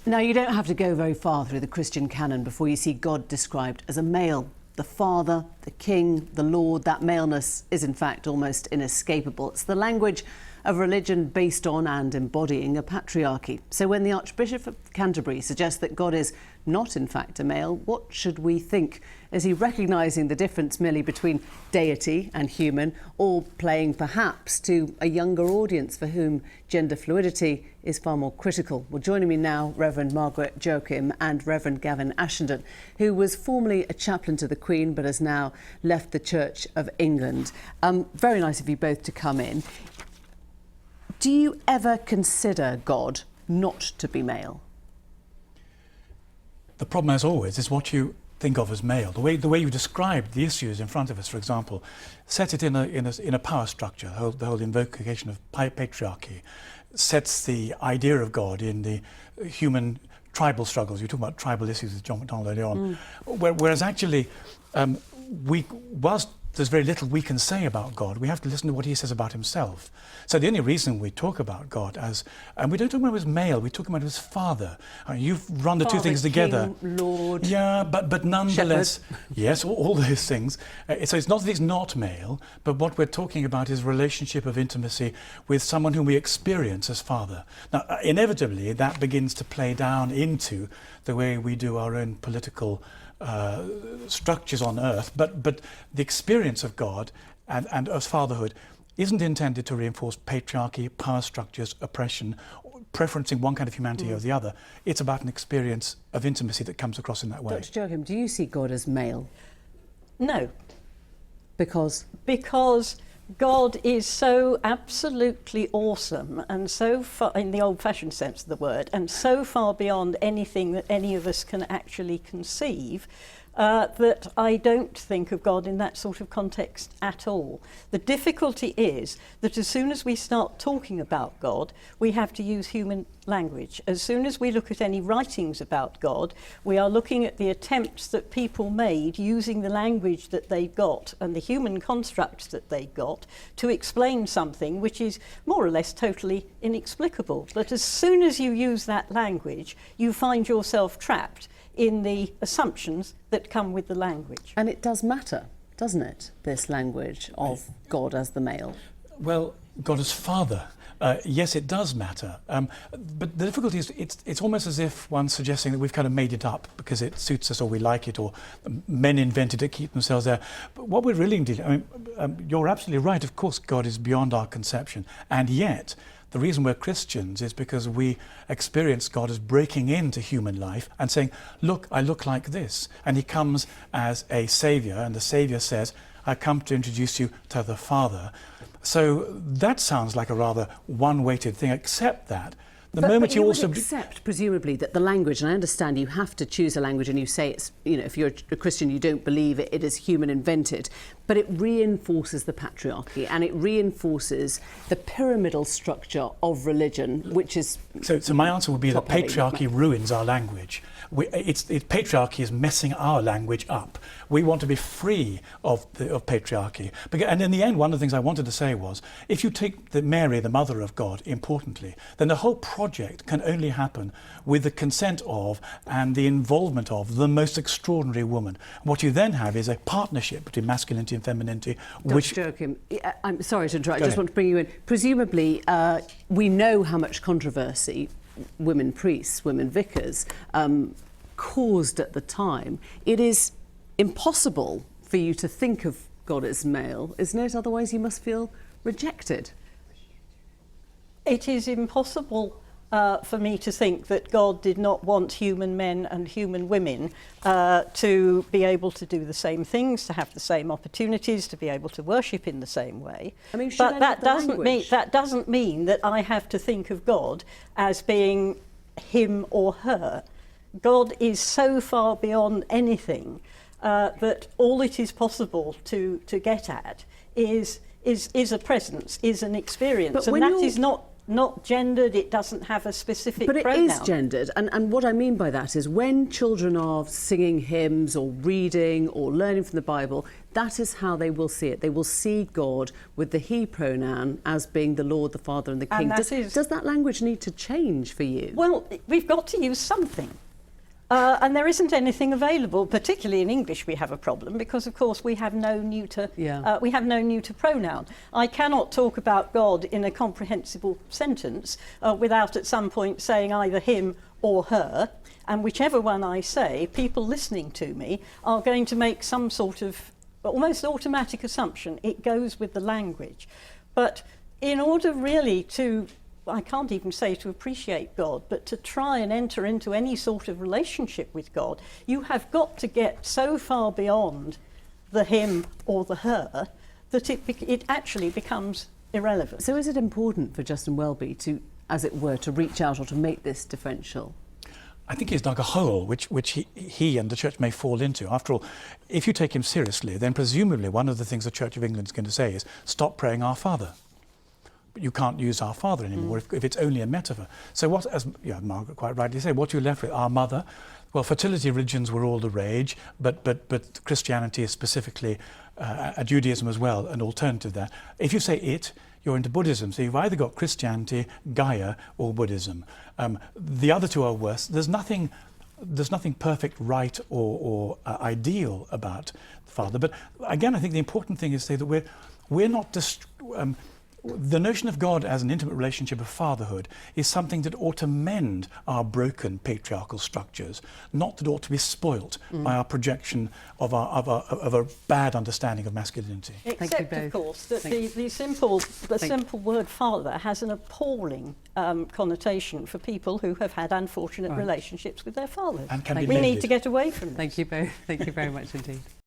Now, you don't have to go very far through the Christian canon before you see God described as a male. The Father, the King, the Lord, that maleness is in fact almost inescapable. It's the language of religion based on and embodying a patriarchy. So when the Archbishop of Canterbury suggests that God is not in fact a male, what should we think? Is he recognising the difference merely between deity and human, or playing perhaps to a younger audience for whom gender fluidity is far more critical? Well, joining me now, Reverend Margaret, Joachim and Reverend Gavin Ashenden, who was formerly a chaplain to the Queen but has now left the Church of England. Very nice of you both to come in. Do you ever consider God not to be male? The problem, as always, is what you think of as male. The way you describe the issues in front of us, for example, set it in a power structure. The whole invocation of patriarchy sets the idea of God in the human tribal struggles. You talk about tribal issues with John MacDonald earlier on. Whereas actually, whilst there's very little we can say about God, we have to listen to what he says about himself. So the only reason we talk about God as, and we don't talk about him as male, we talk about him as father. You've run the two things together. King, Lord, yeah, but nonetheless, shepherd. yes, all those things. So it's not that he's not male, but what we're talking about is relationship of intimacy with someone whom we experience as father. Now, inevitably, that begins to play down into the way we do our own political structures on earth, but the experience of God and as fatherhood isn't intended to reinforce patriarchy, power structures, oppression, preferencing one kind of humanity over the other. It's about an experience of intimacy that comes across in that way. Dr. Joachim, do you see God as male? No. Because? Because God is so absolutely awesome and so far, in the old-fashioned sense of the word, and so far beyond anything that any of us can actually conceive, that I don't think of God in that sort of context at all. The difficulty is that as soon as we start talking about God, we have to use human language. As soon as we look at any writings about God, we are looking at the attempts that people made using the language that they got and the human constructs that they got to explain something which is more or less totally inexplicable. But as soon as you use that language, you find yourself trapped in the assumptions that come with the language. And it does matter, doesn't it, this language of God as the male? Well, God as father, yes, it does matter. But the difficulty is it's almost as if one's suggesting that we've kind of made it up because it suits us or we like it, or men invented it, keep themselves there. But what we're really dealing, you're absolutely right, of course God is beyond our conception, and yet the reason we're Christians is because we experience God as breaking into human life and saying, look, I look like this. And he comes as a saviour, and the saviour says, I come to introduce you to the Father. So that sounds like a rather one-weighted thing, except that the moment you also would accept, presumably, that the language, and I understand you have to choose a language and you say it's, if you're a Christian, you don't believe it is human invented, but it reinforces the patriarchy and it reinforces the pyramidal structure of religion, which is... So my answer would be that patriarchy ruins our language. Patriarchy is messing our language up. We want to be free of patriarchy. And in the end, one of the things I wanted to say was, if you take Mary, the mother of God, importantly, then the whole project can only happen with the consent of and the involvement of the most extraordinary woman. What you then have is a partnership between masculinity and femininity. Dr. Joachim, I'm sorry to interrupt, I just want to bring you in. Presumably, we know how much controversy women priests, women vicars, caused at the time. It is impossible for you to think of God as male, isn't it? Otherwise you must feel rejected. It is impossible for me to think that God did not want human men and human women to be able to do the same things, to have the same opportunities, to be able to worship in the same way. I mean, but that doesn't mean that I have to think of God as being him or her. God is so far beyond anything that all it is possible to get at is a presence, is an experience, and that is not not gendered, it doesn't have a specific But pronoun. it is gendered, and what I mean by that is when children are singing hymns or reading or learning from the Bible, that is how they will see it. They will see God with the he pronoun as being the Lord, the Father and the King. And does that language need to change for you? Well, we've got to use something. And there isn't anything available, particularly in English we have a problem because, of course, we have no neuter, we have no neuter pronoun. I cannot talk about God in a comprehensible sentence without at some point saying either him or her, and whichever one I say, people listening to me are going to make some sort of almost automatic assumption. It goes with the language. But in order really to, I can't even say to appreciate God, but to try and enter into any sort of relationship with God, you have got to get so far beyond the him or the her that it actually becomes irrelevant. So is it important for Justin Welby to, as it were, to reach out or to make this differential? I think he's dug a hole which he and the Church may fall into. After all, if you take him seriously, then presumably one of the things the Church of England is going to say is stop praying Our Father. But you can't use Our Father anymore if it's only a metaphor. So what, as Margaret quite rightly said, what you're left with, Our Mother. Well, fertility religions were all the rage, but Christianity is specifically, Judaism as well, an alternative there. If you say it, you're into Buddhism. So you've either got Christianity, Gaia, or Buddhism. The other two are worse. There's nothing perfect, right, or ideal about the Father. But again, I think the important thing is to say that we're not the notion of God as an intimate relationship of fatherhood is something that ought to mend our broken patriarchal structures, not that ought to be spoilt by our projection of a bad understanding of masculinity. Except, of course, that the simple word father has an appalling connotation for people who have had unfortunate relationships with their fathers. And can be we need to get away from this. Thank you both. Thank you very much indeed.